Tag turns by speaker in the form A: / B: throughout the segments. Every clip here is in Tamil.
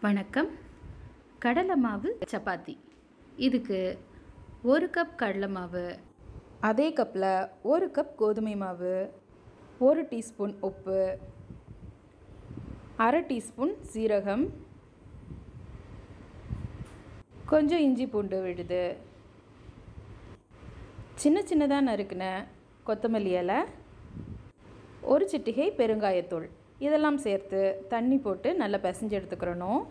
A: வணக்கம். கடலை மாவு சப்பாத்தி. இதுக்கு 1 கப் கடலை மாவு, அதே கப்பில் 1 கப் கோதுமை மாவு, 1 டீஸ்பூன் உப்பு, அரை டீஸ்பூன் சீரகம், கொஞ்சம் இஞ்சி பூண்டு விழுது, சின்ன சின்னதாக நறுக்கின கொத்தமல்லி இலை, ஒரு சிட்டிகை பெருங்காயத்தூள், இதெல்லாம் சேர்த்து தண்ணி போட்டு நல்லா பிசைஞ்சு எடுத்துக்கிறணும்.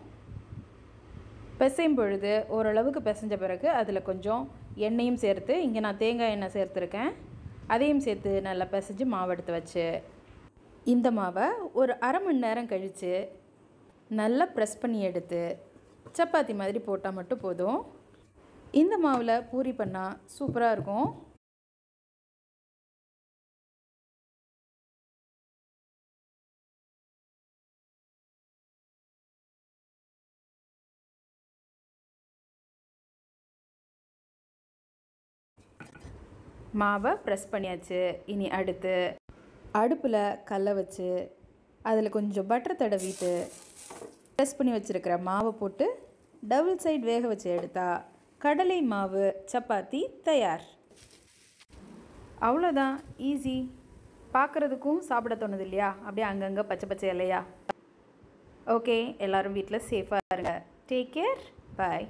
A: பிசையும் பொழுது ஓரளவுக்கு பிசைஞ்ச பிறகு அதில் கொஞ்சம் எண்ணெயும் சேர்த்து, இங்கே நான் தேங்காய் எண்ணெய் சேர்த்துருக்கேன், அதையும் சேர்த்து நல்லா பிசைஞ்சு மாவு எடுத்து வச்சு இந்த மாவை ஒரு அரை மணி நேரம் கழித்து நல்லா ப்ரெஸ் பண்ணி எடுத்து சப்பாத்தி மாதிரி போட்டால் மட்டும் போதும். இந்த மாவில் பூரி பண்ணால் சூப்பராக இருக்கும். மாவை ப்ரெஸ் பண்ணியாச்சு. இனி அடுத்து அடுப்பில் கல்லை வச்சு அதில் கொஞ்சம் பட்டர் தடவிட்டு ப்ரெஸ் பண்ணி வச்சுருக்கிற மாவை போட்டு டபுள் சைடு வேக வச்சு எடுத்தா கடலை மாவு சப்பாத்தி தயார். அவ்வளோதான், ஈஸி. பார்க்குறதுக்கும் சாப்பிட தோணுது இல்லையா? அப்படியே அங்கங்கே பச்சை பச்சை இல்லையா? ஓகே, எல்லோரும் வீட்டில் சேஃபாக இருங்க. டேக் கேர், பாய்.